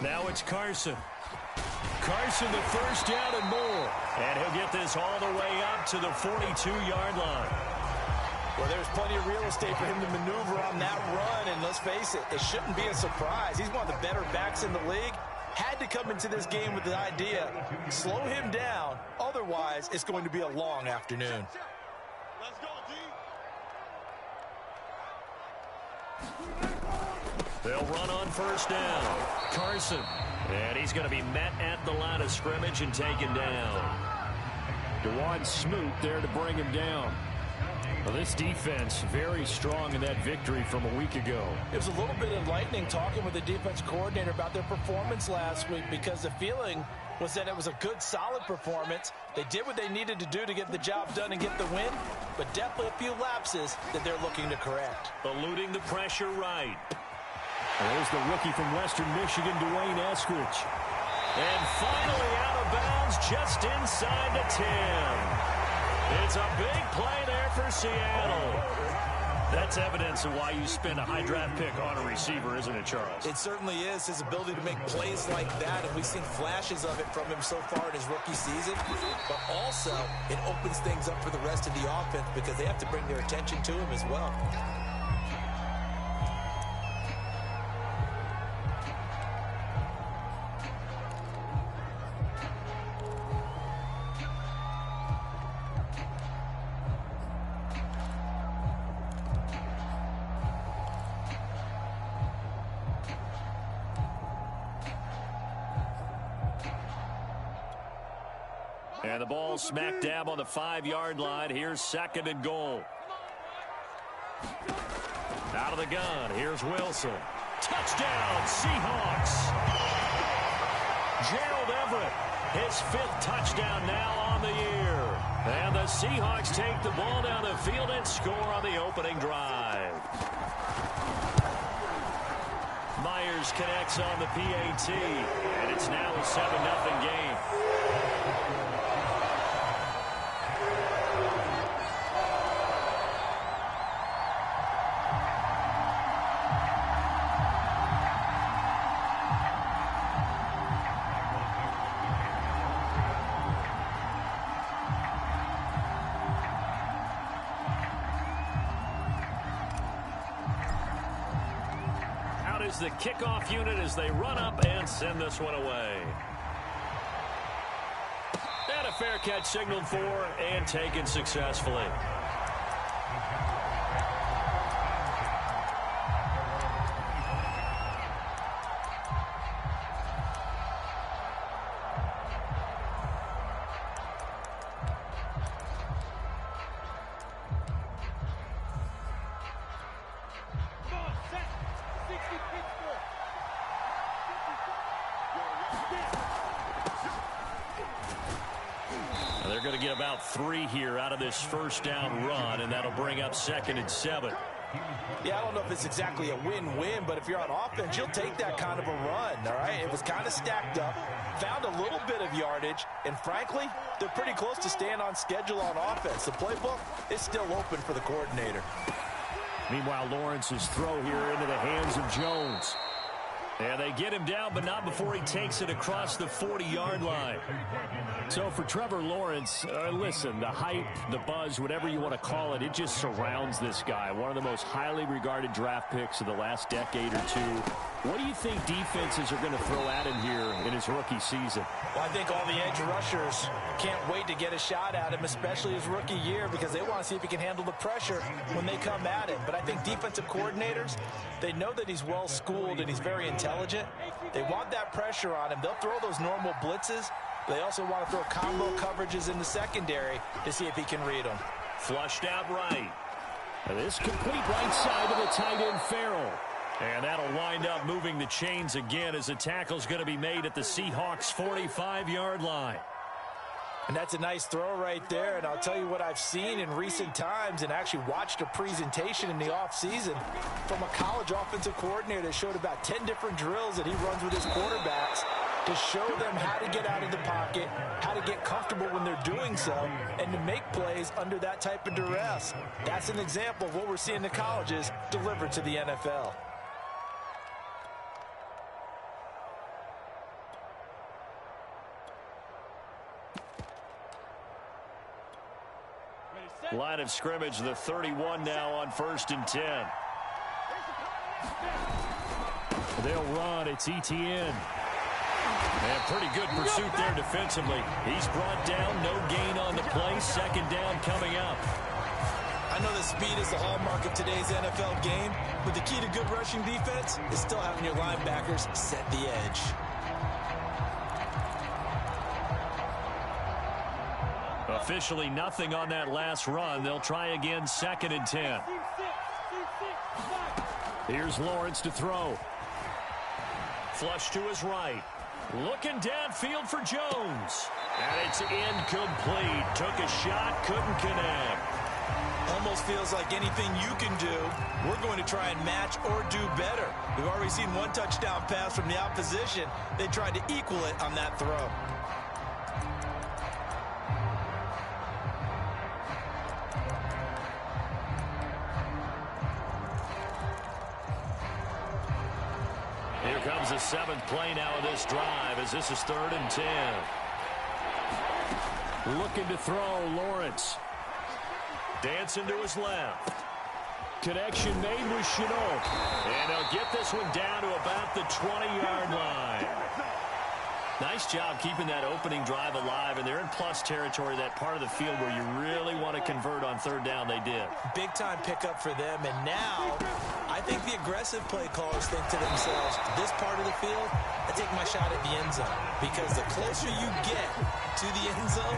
Now it's Carson. Carson, the first down and more. And he'll get this all the way up to the 42-yard line. Well, there's plenty of real estate for him to maneuver on that run. And let's face it, it shouldn't be a surprise. He's one of the better backs in the league. Had to come into this game with the idea, slow him down. Otherwise, it's going to be a long afternoon. Let's go, D. They'll run on first down. Carson. And he's going to be met at the line of scrimmage and taken down. Dewan Smoot there to bring him down. Well, this defense very strong in that victory from a week ago. It was a little bit enlightening talking with the defense coordinator about their performance last week, because the feeling was that it was a good, solid performance. They did what they needed to do to get the job done and get the win, but definitely a few lapses that they're looking to correct. Eluding the pressure right. There's the rookie from Western Michigan, Dwayne Eskridge. And finally out of bounds just inside the 10. It's a big play there for Seattle. That's evidence of why you spend a high draft pick on a receiver, isn't it, Charles? It certainly is, his ability to make plays like that, and we've seen flashes of it from him so far in his rookie season. But also, it opens things up for the rest of the offense because they have to bring their attention to him as well. And the ball smack dab on the 5-yard line. Here's second and goal. Out of the gun. Here's Wilson. Touchdown, Seahawks. Gerald Everett, his 5th touchdown now on the year. And the Seahawks take the ball down the field and score on the opening drive. Myers connects on the PAT, and it's now a 7-0 game. The kickoff unit as they run up and send this one away. And a fair catch signaled for and taken successfully. They're going to get about 3 here out of this first down run, and that'll bring up 2nd and 7. Yeah, I don't know if it's exactly a win-win, but if you're on offense, you'll take that kind of a run, all right? It was kind of stacked up, found a little bit of yardage, and frankly, they're pretty close to staying on schedule on offense. The playbook is still open for the coordinator. Meanwhile, Lawrence's throw here into the hands of Jones. And they get him down, but not before he takes it across the 40-yard line. So for Trevor Lawrence, listen, the hype, the buzz, whatever you want to call it, it just surrounds this guy. One of the most highly regarded draft picks of the last decade or two. What do you think defenses are going to throw at him here in his rookie season? Well, I think all the edge rushers can't wait to get a shot at him, especially his rookie year, because they want to see if he can handle the pressure when they come at him. But I think defensive coordinators, they know that he's well-schooled and he's very intelligent. They want that pressure on him. They'll throw those normal blitzes. They also want to throw combo coverages in the secondary to see if he can read them. Flushed out right. And this complete right side to the tight end Farrell. And that'll wind up moving the chains again as the tackle's going to be made at the Seahawks' 45-yard line. And that's a nice throw right there. And I'll tell you what I've seen in recent times and actually watched a presentation in the offseason from a college offensive coordinator that showed about 10 different drills that he runs with his quarterbacks to show them how to get out of the pocket, how to get comfortable when they're doing so, and to make plays under that type of duress. That's an example of what we're seeing in the colleges delivered to the NFL. Line of scrimmage, the 31 now on 1st and 10. They'll run. It's Etienne. And pretty good pursuit there defensively. He's brought down, no gain on the play. 2nd down coming up. I know that speed is the hallmark of today's NFL game, but the key to good rushing defense is still having your linebackers set the edge. Officially nothing on that last run. They'll try again, 2nd and 10. Here's Lawrence to throw. Flush to his right. Looking downfield for Jones. And it's incomplete. Took a shot, couldn't connect. Almost feels like anything you can do, we're going to try and match or do better. We've already seen one touchdown pass from the opposition. They tried to equal it on that throw. Here comes the 7th play now of this drive as this is 3rd and 10. Looking to throw, Lawrence. Dancing to his left. Connection made with Shenault. And they'll get this one down to about the 20-yard line. Nice job keeping that opening drive alive, and they're in plus territory, that part of the field where you really want to convert on 3rd down. They did. Big-time pickup for them, and now I think the aggressive play callers think to themselves, this part of the field, I take my shot at the end zone, because the closer you get to the end zone,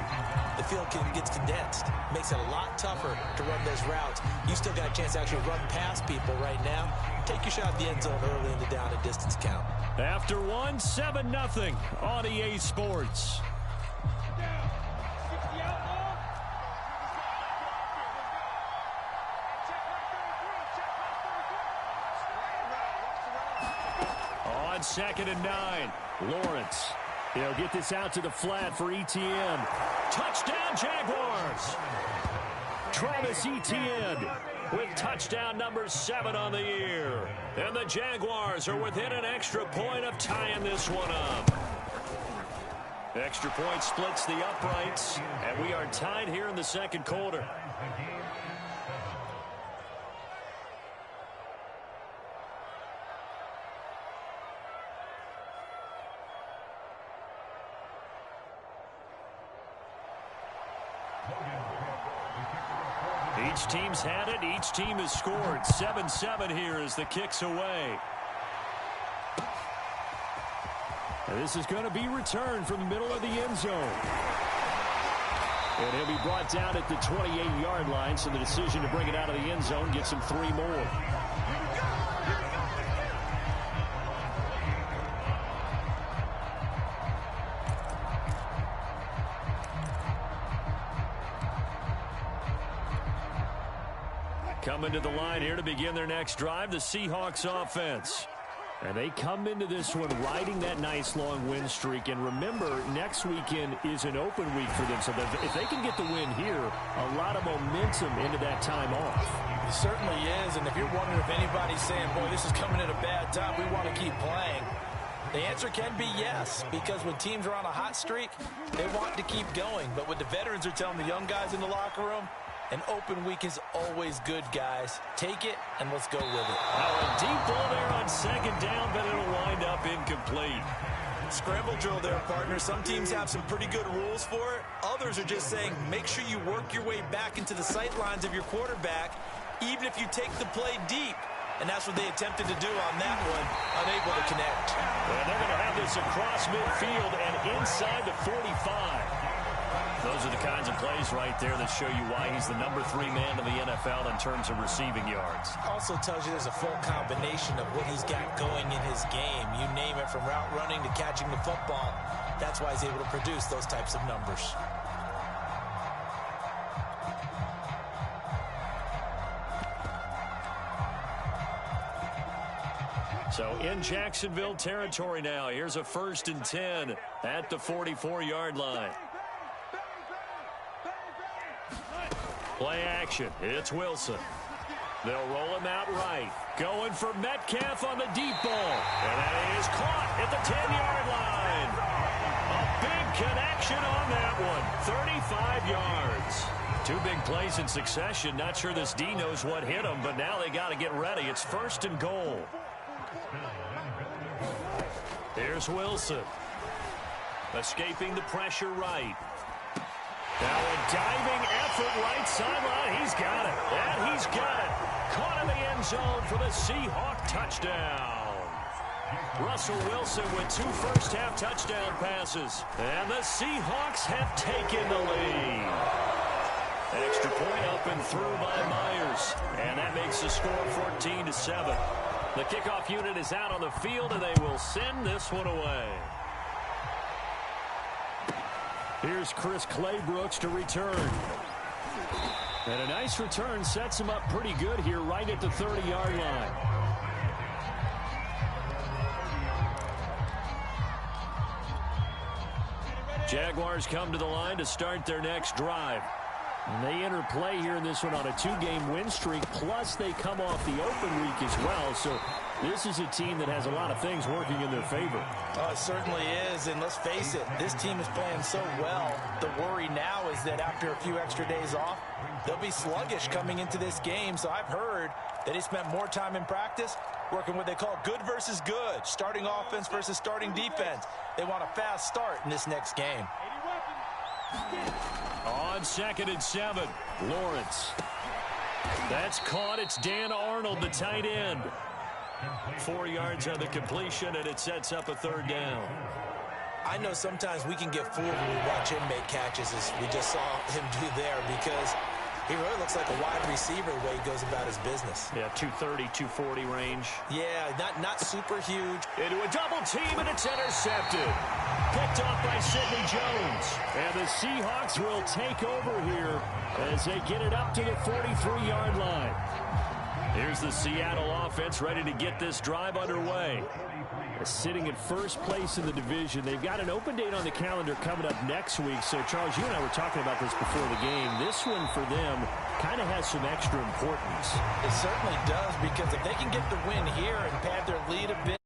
the field gets condensed. Makes it a lot tougher to run those routes. You still got a chance to actually run past people right now. Take your shot at the end zone early in the down and distance count. After 1, 7-0 on EA Sports. On 2nd and 9, Lawrence. They'll get this out to the flat for Etienne. Touchdown, Jaguars! Travis Etienne with touchdown number 7 on the year. And the Jaguars are within an extra point of tying this one up. Extra point splits the uprights, and we are tied here in the 2nd quarter. Each team's had it. Each team has scored. 7-7 here as the kick's away. And this is going to be returned from the middle of the end zone. And he'll be brought down at the 28-yard line, so the decision to bring it out of the end zone gets him 3 more. Coming to the line here to begin their next drive, the Seahawks offense. And they come into this one riding that nice long win streak. And remember, next weekend is an open week for them. So if they can get the win here, a lot of momentum into that time off. It certainly is. And if you're wondering if anybody's saying, boy, this is coming at a bad time, we want to keep playing, the answer can be yes. Because when teams are on a hot streak, they want to keep going. But what the veterans are telling the young guys in the locker room, an open week is always good, guys. Take it, and let's go with it. Now a deep ball there on 2nd down, but it'll wind up incomplete. Scramble drill there, partner. Some teams have some pretty good rules for it. Others are just saying, make sure you work your way back into the sight lines of your quarterback, even if you take the play deep. And that's what they attempted to do on that one, unable to connect. And they're going to have this across midfield and inside the 45. Those are the kinds of plays right there that show you why he's the number 3 man in the NFL in terms of receiving yards. Also tells you there's a full combination of what he's got going in his game. You name it, from route running to catching the football. That's why he's able to produce those types of numbers. So in Jacksonville territory now. Here's a 1st and 10 at the 44-yard line. Play action. It's Wilson. They'll roll him out right. Going for Metcalf on the deep ball. And that is caught at the 10-yard line. A big connection on that one. 35 yards. Two big plays in succession. Not sure this D knows what hit him, but now they got to get ready. It's 1st and goal. Here's Wilson. Escaping the pressure right. Now a diving effort right sideline. He's got it. And he's got it. Caught in the end zone for the Seahawk touchdown. Russell Wilson with 2 first-half touchdown passes. And the Seahawks have taken the lead. Extra point up and through by Myers. And that makes the score 14-7. The kickoff unit is out on the field, and they will send this one away. Here's Chris Claybrooks to return. And a nice return sets him up pretty good here right at the 30-yard line. Jaguars come to the line to start their next drive. And they enter play here in this one on a 2-game win streak, plus they come off the open week as well. So this is a team that has a lot of things working in their favor. Oh, it certainly is, and let's face it, this team is playing so well. The worry now is that after a few extra days off, they'll be sluggish coming into this game. So I've heard that they spent more time in practice working what they call good versus good, starting offense versus starting defense. They want a fast start in this next game. On 2nd and 7, Lawrence. That's caught. It's Dan Arnold, the tight end. 4 yards on the completion, and it sets up a 3rd down. I know sometimes we can get fooled when we watch him make catches, as we just saw him do there, because he really looks like a wide receiver the way he goes about his business. Yeah, 230, 240 range. Yeah, not super huge. Into a double team, and it's intercepted. Picked off by Sidney Jones. And the Seahawks will take over here as they get it up to the 43-yard line. Here's the Seattle offense ready to get this drive underway. Sitting in first place in the division. They've got an open date on the calendar coming up next week. So, Charles, you and I were talking about this before the game. This one for them kind of has some extra importance. It certainly does, because if they can get the win here and pad their lead a bit,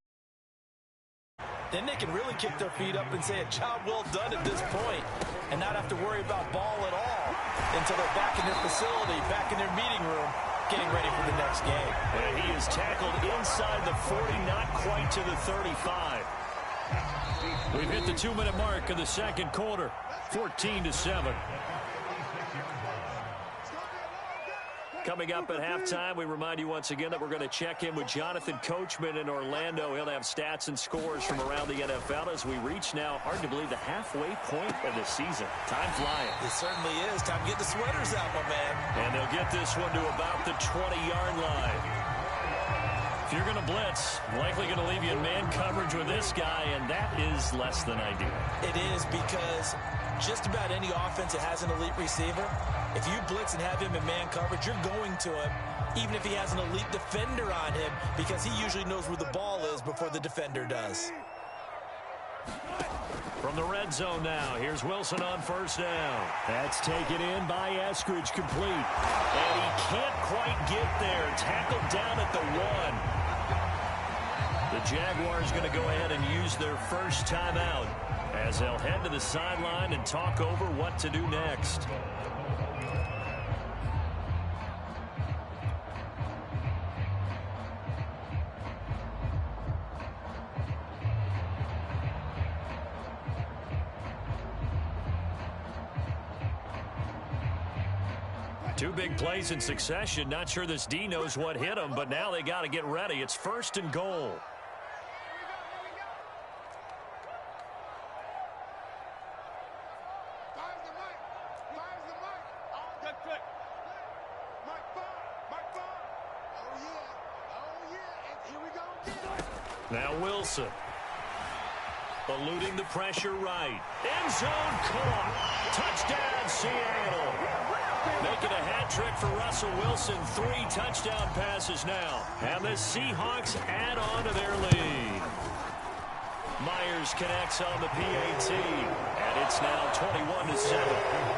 then they can really kick their feet up and say a job well done at this point and not have to worry about ball at all until they're back in their facility, back in their meeting room, getting ready for the next game. And he is tackled inside the 40, not quite to the 35. We've hit the 2-minute mark of the second quarter, 14-7. Coming up at halftime, we remind you once again that we're going to check in with Jonathan Coachman in Orlando. He'll have stats and scores from around the NFL as we reach now, hard to believe, the halfway point of the season. Time flying. It certainly is. Time to get the sweaters out, my man. And they'll get this one to about the 20-yard line. If you're going to blitz, likely going to leave you in man coverage with this guy, and that is less than ideal. It is, because just about any offense that has an elite receiver, if you blitz and have him in man coverage, you're going to him, even if he has an elite defender on him, because he usually knows where the ball is before the defender does. From the red zone now, here's Wilson on 1st down. That's taken in by Eskridge, complete. And he can't quite get there. Tackled down at the 1. The Jaguars going to go ahead and use their first timeout as they'll head to the sideline and talk over what to do next. Two big plays in succession. Not sure this D knows what hit him, but now they got to get ready. It's 1st and goal. Now Wilson. Eluding the pressure right. End zone caught. Touchdown Seattle. Making a hat trick for Russell Wilson. 3 touchdown passes now. And the Seahawks add on to their lead. Myers connects on the PAT. And it's now 21-7.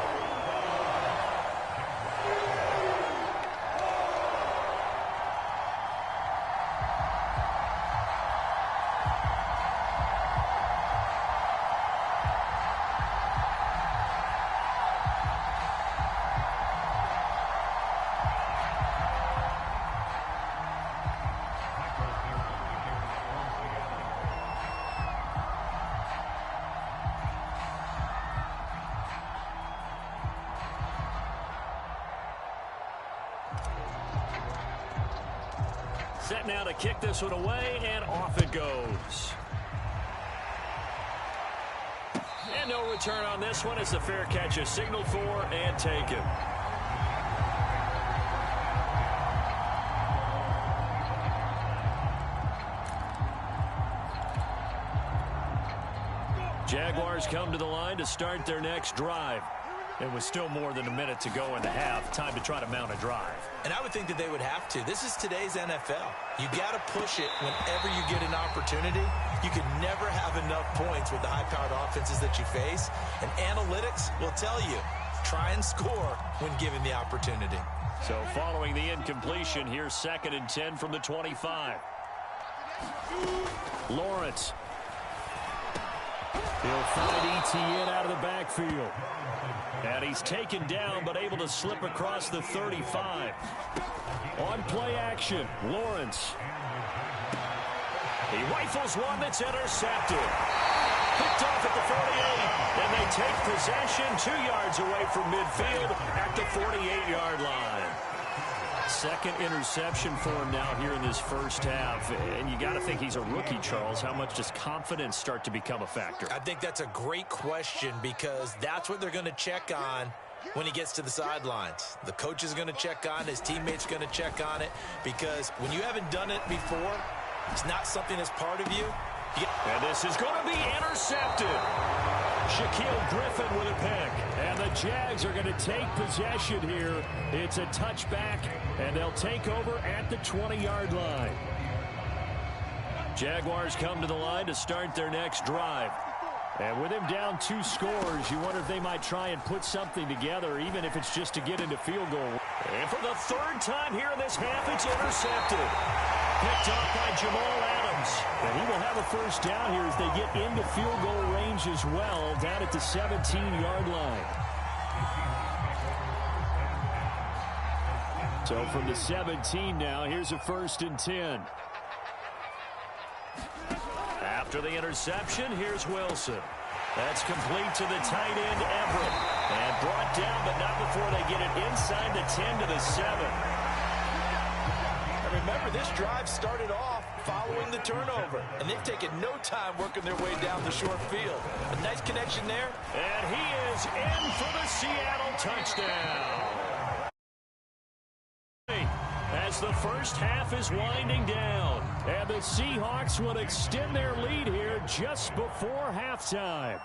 Set now to kick this one away, and off it goes. And no return on this one as the fair catch is signaled for and taken. Jaguars come to the line to start their next drive. It was still more than a minute to go in the half. Time to try to mount a drive. And I would think that they would have to. This is today's NFL. You got to push it whenever you get an opportunity. You can never have enough points with the high-powered offenses that you face. And analytics will tell you, try and score when given the opportunity. So following the incompletion, here's 2nd and 10 from the 25. Lawrence. He'll find Etienne out of the backfield. And he's taken down, but able to slip across the 35. On play action, Lawrence. He rifles one that's intercepted. Picked off at the 48, and they take possession 2 yards away from midfield at the 48-yard line. Second interception for him now here in this first half. And you got to think he's a rookie, Charles. How much does confidence start to become a factor? I think that's a great question because that's what they're going to check on when he gets to the sidelines. The coach is going to check on it. His teammates are going to check on it because when you haven't done it before, it's not something that's part of you. And this is going to be intercepted. Shaquille Griffin with a pick. And the Jags are going to take possession here. It's a touchback, and they'll take over at the 20-yard line. Jaguars come to the line to start their next drive. And with him down 2 scores, you wonder if they might try and put something together, even if it's just to get into field goal. And for the 3rd time here in this half, it's intercepted. Picked off by Jamal Adams. And he will have a first down here as they get into field goal range as well, down at the 17-yard line. So from the 17 now, here's a 1st and 10. After the interception, here's Wilson. That's complete to the tight end, Everett. And brought down, but not before they get it inside the 10 to the 7. Remember, this drive started off following the turnover, and they've taken no time working their way down the short field. A nice connection there. And he is in for the Seattle touchdown. As the first half is winding down, and the Seahawks will extend their lead here just before halftime.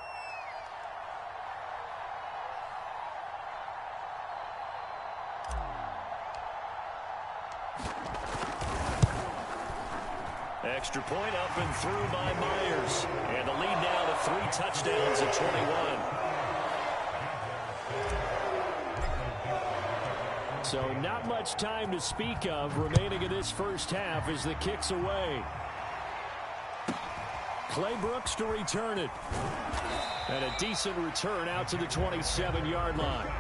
Extra point up and through by Myers. And the lead now to 3 touchdowns at 21. So not much time to speak of remaining in this first half as the kick's away. Clay Brooks to return it. And a decent return out to the 27-yard line.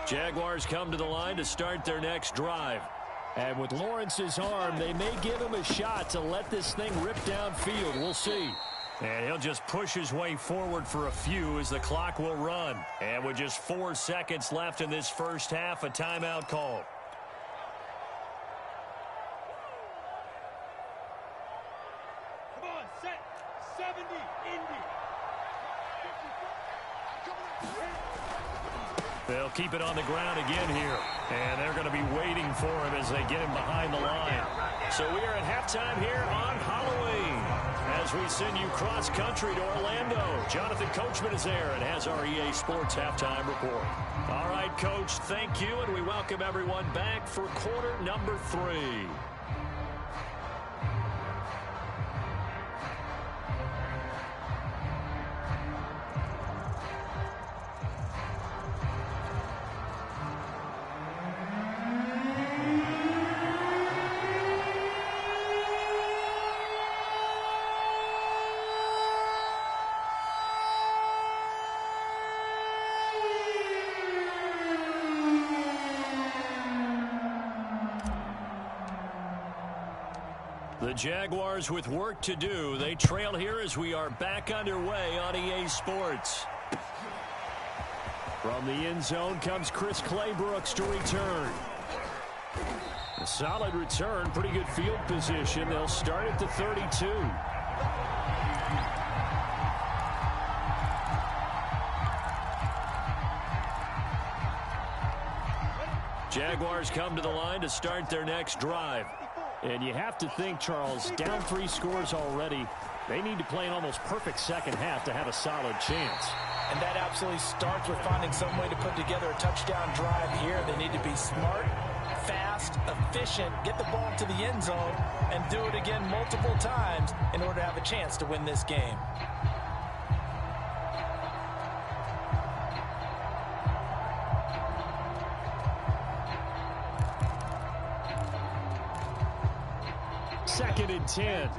Jaguars come to the line to start their next drive. And with Lawrence's arm, they may give him a shot to let this thing rip downfield. We'll see. And he'll just push his way forward for a few as the clock will run. And with just 4 seconds left in this first half, a timeout call. Come on, set. 70, Indy. They'll keep it on the ground again here. And they're going to be waiting for him as they get him behind the line. So we are at halftime here on Halloween as we send you cross-country to Orlando. Jonathan Coachman is there and has our EA Sports halftime report. All right, Coach, thank you, and we welcome everyone back for quarter number 3. The Jaguars with work to do. They trail here as we are back underway on EA Sports. From the end zone comes Chris Claybrooks to return. A solid return, pretty good field position. They'll start at the 32. Jaguars come to the line to start their next drive. And you have to think, Charles, down 3 scores already. They need to play an almost perfect second half to have a solid chance. And that absolutely starts with finding some way to put together a touchdown drive here. They need to be smart, fast, efficient, get the ball to the end zone, and do it again multiple times in order to have a chance to win this game. Second and 10.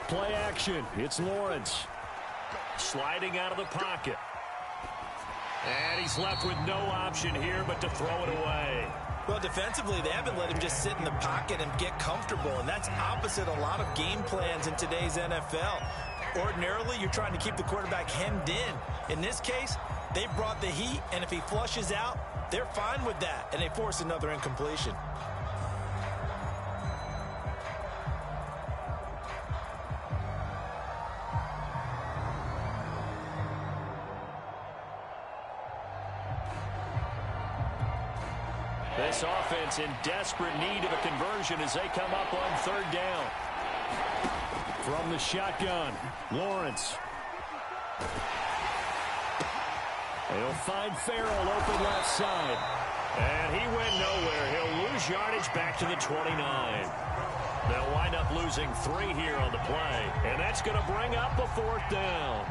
Play action. It's Lawrence. Sliding out of the pocket. And he's left with no option here but to throw it away. Well, defensively, they haven't let him just sit in the pocket and get comfortable, and that's opposite a lot of game plans in today's NFL. Ordinarily, you're trying to keep the quarterback hemmed in. In this case, they brought the heat, and if he flushes out, they're fine with that, and they force another incompletion. This offense in desperate need of a conversion as they come up on 3rd down. From the shotgun, Lawrence. He'll find Farrell open left side. And he went nowhere. He'll lose yardage back to the 29. They'll wind up losing 3 here on the play. And that's going to bring up a 4th down.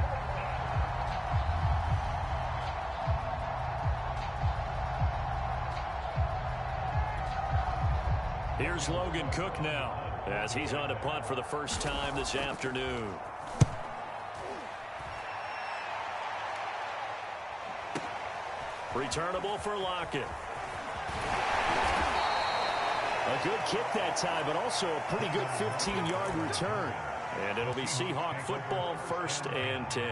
Here's Logan Cook now as he's on to punt for the first time this afternoon. Returnable for Lockett. A good kick that time, but also a pretty good 15-yard return. And it'll be Seahawk football, 1st and 10.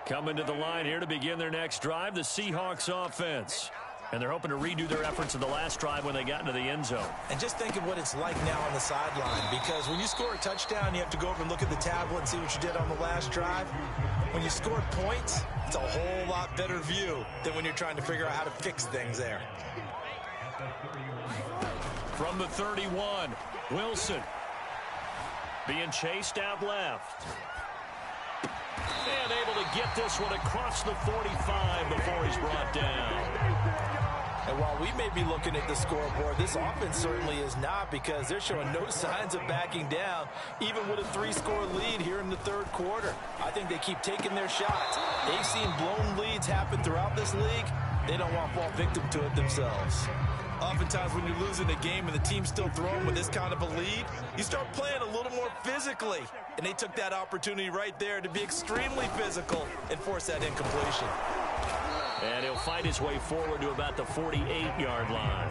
Coming to the line here to begin their next drive, the Seahawks offense. And they're hoping to redo their efforts in the last drive when they got into the end zone. And just think of what it's like now on the sideline, because when you score a touchdown, you have to go over and look at the tablet and see what you did on the last drive. When you score points, it's a whole lot better view than when you're trying to figure out how to fix things there. From the 31, Wilson being chased out left. And able to get this one across the 45 before he's brought down. And while we may be looking at the scoreboard, this offense certainly is not, because they're showing no signs of backing down, even with a 3-score lead here in the 3rd quarter. I think they keep taking their shots. They've seen blown leads happen throughout this league. They don't want to fall victim to it themselves. Oftentimes when you're losing a game and the team's still throwing with this kind of a lead, you start playing a little more physically. And they took that opportunity right there to be extremely physical and force that incompletion. And he'll fight his way forward to about the 48-yard line.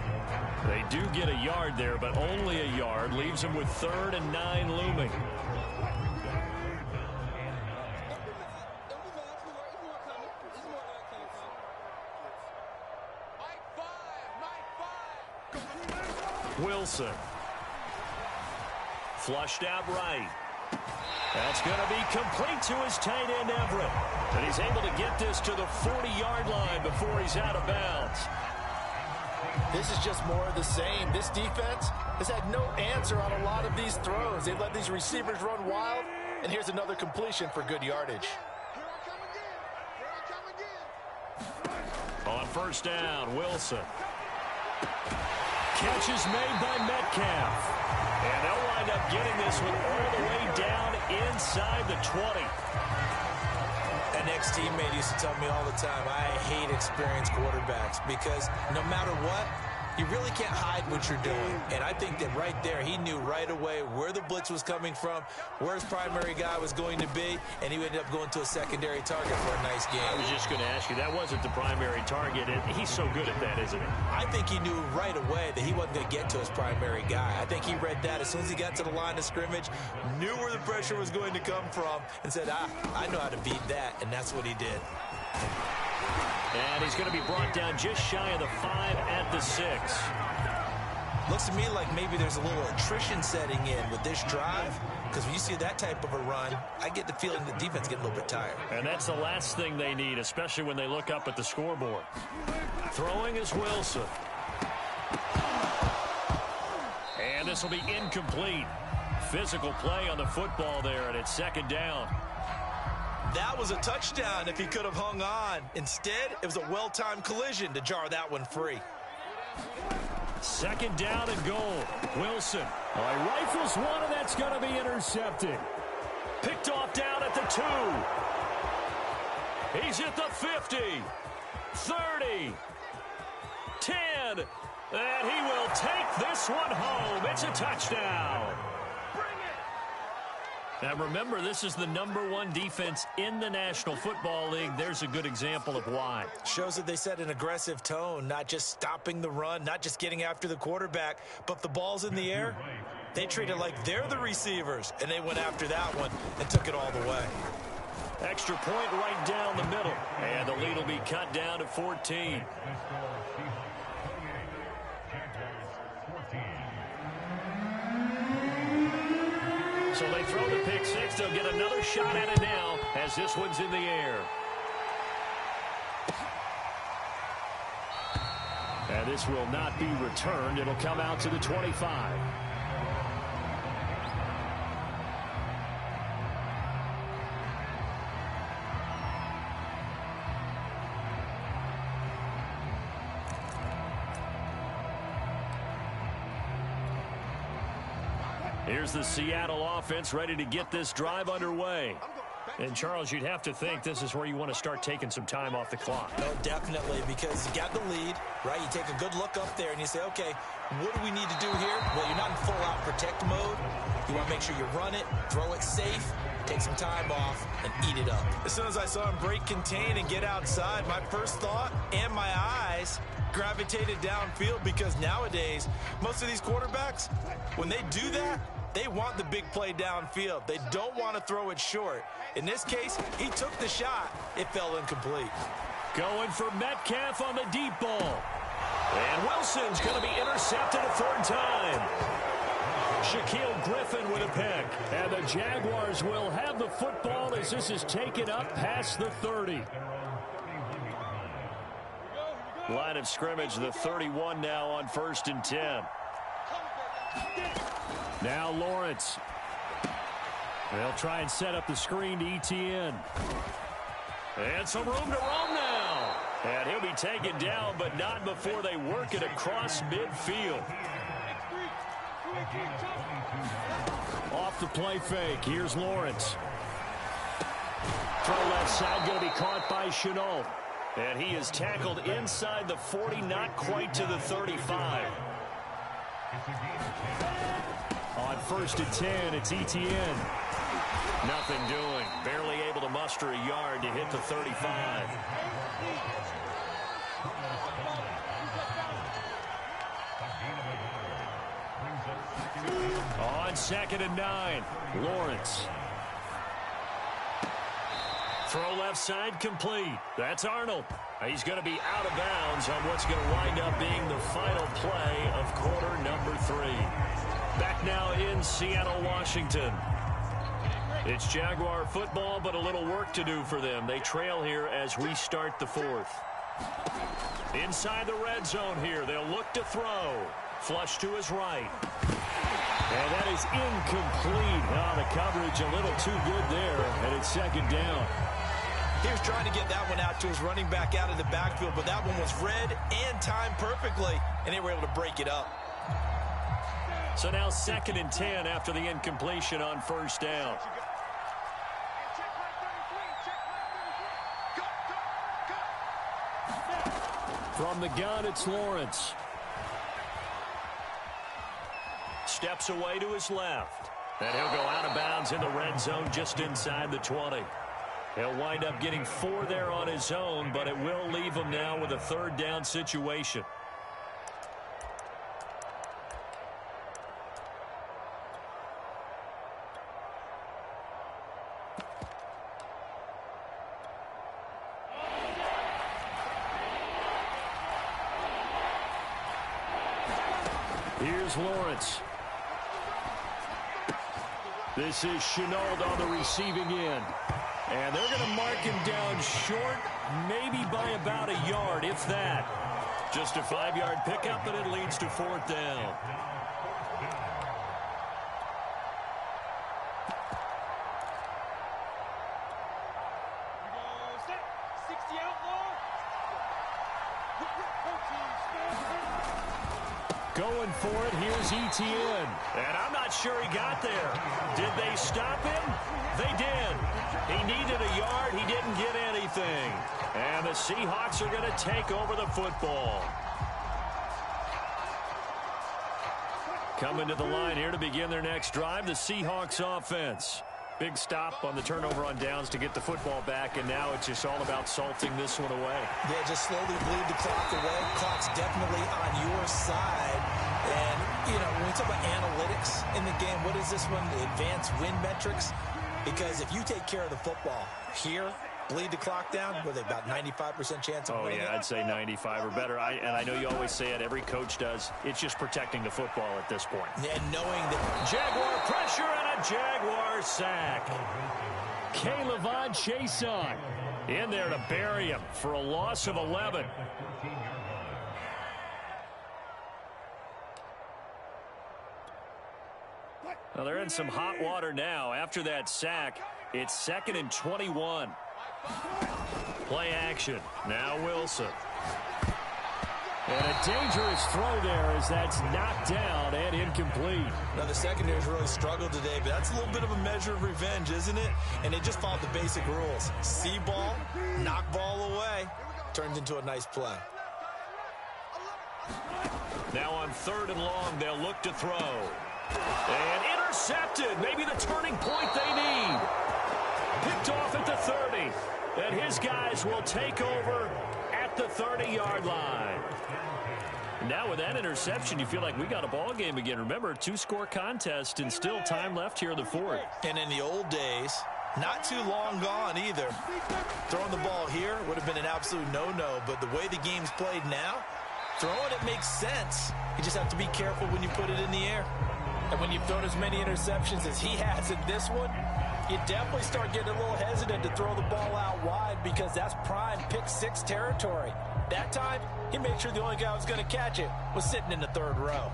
They do get a yard there, but only a yard. Leaves them with 3rd and 9 looming. Wilson. Flushed out right. That's going to be complete to his tight end, Everett. And he's able to get this to the 40-yard line before he's out of bounds. This is just more of the same. This defense has had no answer on a lot of these throws. They let these receivers run wild, and here's another completion for good yardage. On 1st down, Wilson. Catch is made by Metcalf. And they'll wind up getting this one all the way down inside the 20. An ex-teammate used to tell me all the time, I hate experienced quarterbacks, because no matter what, You really can't hide what you're doing. And I think that right there, he knew right away where the blitz was coming from, where his primary guy was going to be, and he ended up going to a secondary target for a nice game. I was just going to ask you, that wasn't the primary target, and he's so good at that, isn't he? I think he knew right away that he wasn't going to get to his primary guy. I think he read that as soon as he got to the line of scrimmage, knew where the pressure was going to come from, and said, I know how to beat that, and that's what he did. And he's going to be brought down just shy of the 5 at the 6. Looks to me like maybe there's a little attrition setting in with this drive, because when you see that type of a run, I get the feeling the defense getting a little bit tired. And that's the last thing they need, especially when they look up at the scoreboard. Throwing is Wilson. And this will be incomplete. Physical play on the football there, and it's second down. That was a touchdown if he could have hung on. Instead, it was a well-timed collision to jar that one free. Second down and goal. Wilson. He rifles one, and that's going to be intercepted. Picked off down at the 2. He's at the 50. 30. 10. And he will take this one home. It's a touchdown. Now remember, this is the #1 defense in the National Football League. There's a good example of why. Shows that they set an aggressive tone, not just stopping the run, not just getting after the quarterback, but if the ball's in the air, they treat it like they're the receivers, and they went after that one and took it all the way. Extra point right down the middle, and the lead will be cut down to 14. So they throw the pick six. They'll get another shot at it now as this one's in the air. And this will not be returned. It'll come out to the 25. Here's the Seattle offense ready to get this drive underway. And, Charles, you'd have to think this is where you want to start taking some time off the clock. No, definitely, because you got the lead, right? You take a good look up there and you say, okay, what do we need to do here? Well, you're not in full-out protect mode. You want to make sure you run it, throw it safe, take some time off, and eat it up. As soon as I saw him break contain and get outside, my first thought and my eyes gravitated downfield, because nowadays, most of these quarterbacks, when they do that, they want the big play downfield. They don't want to throw it short. In this case, he took the shot. It fell incomplete. Going for Metcalf on the deep ball. And Wilson's going to be intercepted a third time. Shaquille Griffin with a pick. And the Jaguars will have the football as this is taken up past the 30. Line of scrimmage, the 31 now on 1st and 10. Now Lawrence. They'll try and set up the screen to ETN. And some room to roam now. And he'll be taken down, but not before they work it across midfield. Off the play fake. Here's Lawrence. Throw left side going to be caught by Shenault. And he is tackled inside the 40, not quite to the 35. On 1st and 10, it's ETN. Nothing doing. Barely able to muster a yard to hit the 35. On 2nd and 9, Lawrence. Throw left side complete. That's Arnold. He's going to be out of bounds on what's going to wind up being the final play of quarter number 3. Back now in Seattle, Washington. It's Jaguar football, but a little work to do for them. They trail here as we start the 4th. Inside the red zone here. They'll look to throw. Flush to his right. And that is incomplete. Oh, the coverage a little too good there, and it's 2nd down. He was trying to get that one out to his running back out of the backfield, but that one was read and timed perfectly, and they were able to break it up. So now 2nd and 10 after the incompletion on 1st down. From the gun, it's Lawrence. steps away to his left. And he'll go out of bounds in the red zone just inside the 20. He'll wind up getting 4 there on his own, but it will leave him now with a third down situation. Here's Lawrence. This is Shenault on the receiving end. And they're going to mark him down short, maybe by about a yard, if that. Just a 5-yard pickup, and it leads to 4th down. Going for it, here's Etienne. And I'm not sure he got there. Did they stop him? They did. He needed a yard. He didn't get anything. And the Seahawks are going to take over the football. Coming to the line here to begin their next drive, the Seahawks offense. Big stop on the turnover on downs to get the football back, and now it's just all about salting this one away. Yeah, just slowly bleed the clock away. Clock's definitely on your side. And, you know, when we talk about analytics in the game, what is this one? The advanced win metrics? Because if you take care of the football here, bleed the clock down, with about 95% chance of winning. Oh, yeah, I'd say 95 or better. And I know you always say it, every coach does. It's just protecting the football at this point. And knowing that Jaguar pressure and a Jaguar sack. K'Lavon Chaisson In there to bury him for a loss of 11. Well, they're in some hot water now. After that sack, it's 2nd and 21. Play action. Now Wilson. And a dangerous throw there as that's knocked down and incomplete. Now, the secondary's really struggled today, but that's a little bit of a measure of revenge, isn't it? And they just followed the basic rules. See ball, knock ball away, turns into a nice play. Now on 3rd and long, they'll look to throw. And intercepted. Maybe the turning point they need. Picked off at the 30. And his guys will take over at the 30-yard line. Now with that interception, you feel like we got a ball game again. Remember, 2-score contest and still time left here in the 4th. And in the old days, not too long gone either, throwing the ball here would have been an absolute no-no. But the way the game's played now, throwing it makes sense. You just have to be careful when you put it in the air. And when you've thrown as many interceptions as he has in this one, you definitely start getting a little hesitant to throw the ball out wide because that's prime pick-6 territory. That time, he made sure the only guy who was going to catch it was sitting in the 3rd row.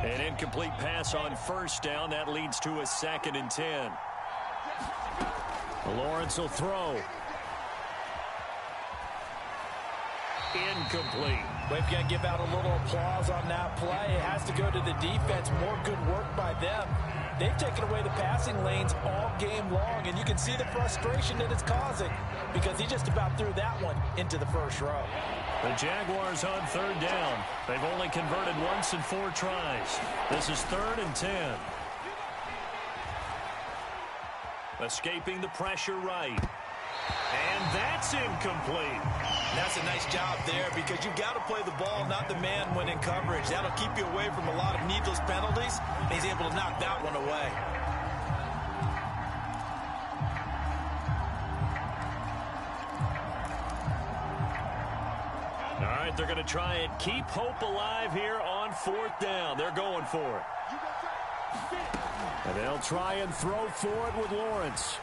An incomplete pass on 1st down. That leads to a 2nd and 10. Lawrence will throw. Incomplete. We've got to give out a little applause on that play. It has to go to the defense. More good work by them. They've taken away the passing lanes all game long, and you can see the frustration that it's causing because he just about threw that one into the 1st row. The Jaguars on 3rd down. They've only converted once in 4 tries. This is 3rd and 10. Escaping the pressure right. And that's incomplete. That's a nice job there because you've got to play the ball, not the man when in coverage. That'll keep you away from a lot of needless penalties. And he's able to knock that one away. All right, they're going to try and keep hope alive here on 4th down. They're going for it. And they'll try and throw for it with Lawrence.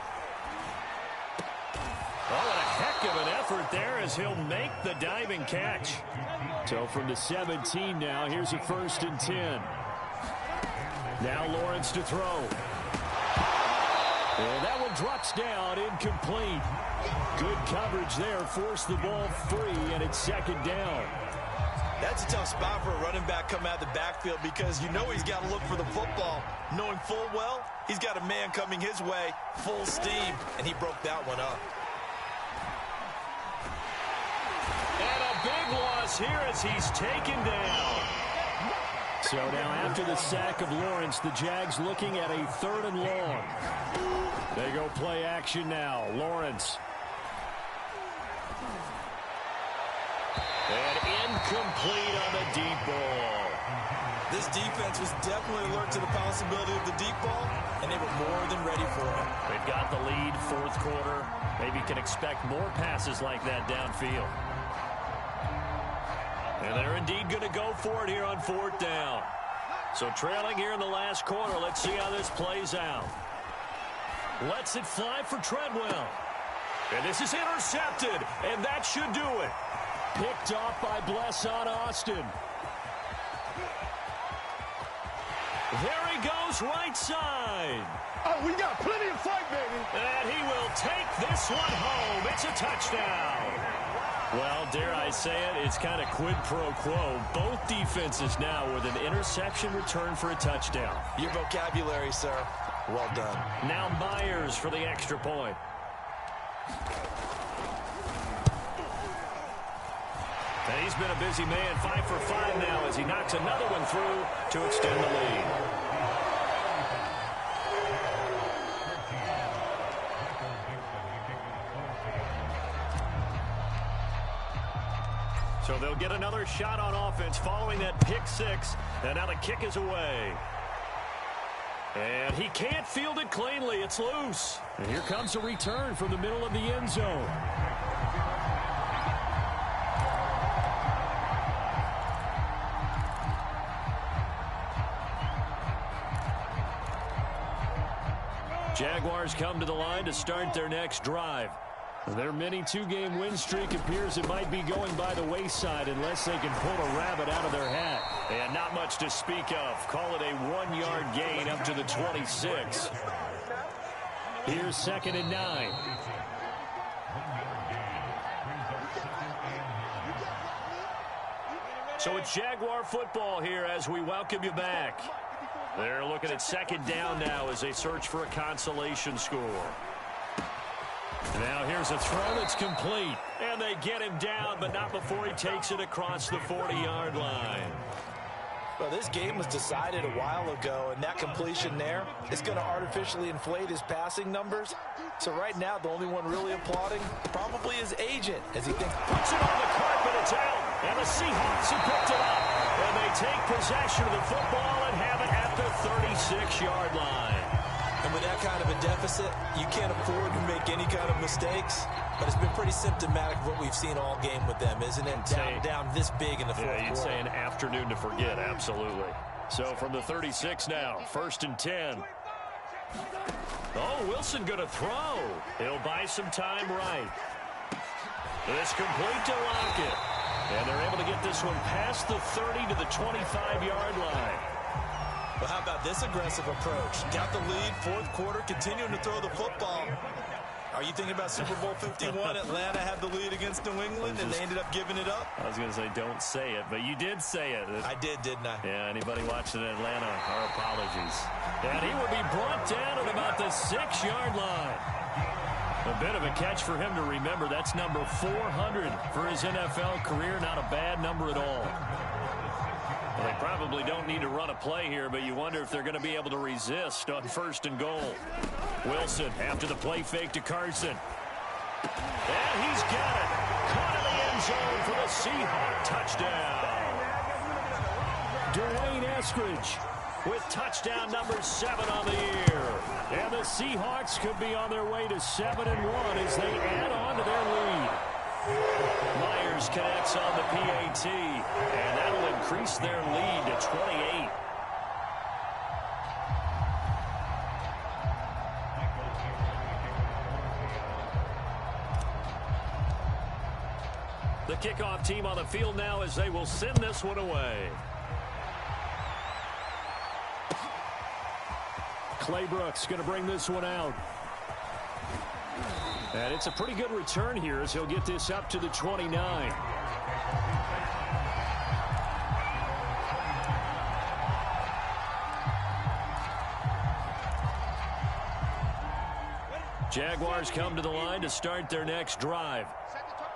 Oh, and a heck of an effort there as he'll make the diving catch. So from the 17 now, here's a 1st and 10. Now Lawrence to throw. And that one drops down, incomplete. Good coverage there, forced the ball free, and it's 2nd down. That's a tough spot for a running back coming out of the backfield because you know he's got to look for the football. Knowing full well, he's got a man coming his way, full steam, and he broke that one up. big loss here as he's taken down. So now after the sack of Lawrence, the Jags looking at a 3rd and long. They go play action now. Lawrence. And incomplete on the deep ball. This defense was definitely alert to the possibility of the deep ball, and they were more than ready for it. They've got the lead, 4th quarter. Maybe can expect more passes like that downfield. And they're indeed going to go for it here on 4th down. So trailing here in the last quarter. Let's see how this plays out. Lets it fly for Treadwell. And this is intercepted, and that should do it. Picked off by Blesson Austin. There he goes, right side. Oh, we got plenty of fight, baby. And he will take this one home. It's a touchdown. Well, dare I say it, it's kind of quid pro quo. Both defenses now with an interception return for a touchdown. Your vocabulary, sir. Well done. Now Myers for the extra point. And he's been a busy man, 5 for 5 now as he knocks another one through to extend the lead. So they'll get another shot on offense following that pick 6. And now the kick is away. And he can't field it cleanly. It's loose. And here comes a return from the middle of the end zone. Jaguars come to the line to start their next drive. Their mini 2-game win streak appears it might be going by the wayside unless they can pull a rabbit out of their hat. And not much to speak of. Call it a 1-yard gain up to the 26. Here's 2nd and 9. So it's Jaguar football here as we welcome you back. They're looking at 2nd down now as they search for a consolation score. Now here's a throw that's complete. And they get him down, but not before he takes it across the 40-yard line. Well, this game was decided a while ago, and that completion there is going to artificially inflate his passing numbers. So right now, the only one really applauding probably his agent as he thinks. Puts it on the carpet, it's out. And the Seahawks have picked it up. And they take possession of the football and have it at the 36-yard line. And with that kind of a deficit, you can't afford to make any kind of mistakes. But it's been pretty symptomatic of what we've seen all game with them, isn't it? Down this big in the fourth quarter. Yeah, you'd say an afternoon to forget, absolutely. So from the 36 now, 1st and 10. Oh, Wilson going to throw. He'll buy some time right. It's complete to Lockett. And they're able to get this one past the 30 to the 25-yard line. Well, how about this aggressive approach? Got the lead, 4th quarter, continuing to throw the football. Are you thinking about Super Bowl 51? Atlanta had the lead against New England, and they ended up giving it up? I was going to say, don't say it, but you did say it. I did, didn't I? Yeah, anybody watching in Atlanta, our apologies. And he will be brought down at about the 6-yard line. A bit of a catch for him to remember. That's number 400 for his NFL career. Not a bad number at all. Well, they probably don't need to run a play here, but you wonder if they're going to be able to resist on 1st and goal. Wilson after the play fake to Carson. And he's got it. Caught in the end zone for the Seahawk touchdown. Dwayne Eskridge with touchdown number 7 on the year. And the Seahawks could be on their way to 7-1 as they add on to their lead. Myers connects on the PAT, and that'll increase their lead to 28. The kickoff team on the field now as they will send this one away. Clay Brooks going to bring this one out. And it's a pretty good return here as he'll get this up to the 29. Jaguars come to the line to start their next drive.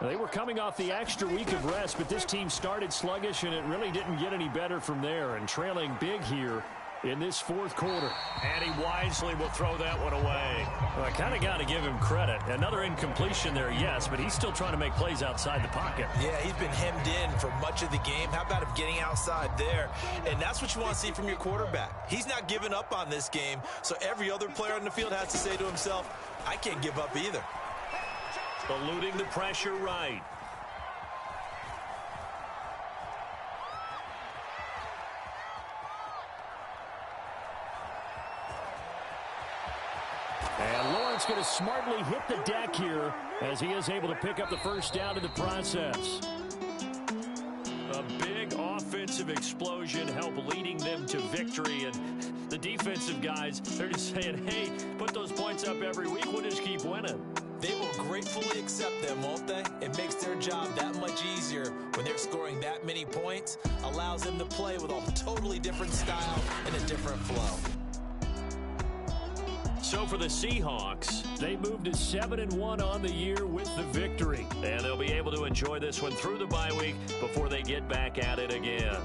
They were coming off the extra week of rest, but this team started sluggish, and it really didn't get any better from there, and trailing big here in this fourth quarter. And he wisely will throw that one away. Well, I kind of got to give him credit. Another incompletion there, yes, but he's still trying to make plays outside the pocket. Yeah, he's been hemmed in for much of the game. How about him getting outside there? And that's what you want to see from your quarterback. He's not giving up on this game, so every other player on the field has to say to himself, I can't give up either. Eluding the pressure right. And Lawrence going to smartly hit the deck here as he is able to pick up the first down in the process. A big offensive explosion help leading them to victory. And the defensive guys, they're just saying, hey, put those points up every week. We'll just keep winning. They will gratefully accept them, won't they? It makes their job that much easier when they're scoring that many points. Allows them to play with a totally different style and a different flow. So for the Seahawks, they moved to 7-1 on the year with the victory. And they'll be able to enjoy this one through the bye week before they get back at it again.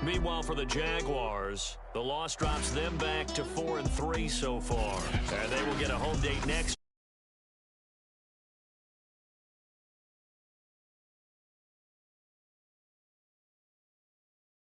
Meanwhile, for the Jaguars, the loss drops them back to 4-3 so far. And they will get a home date next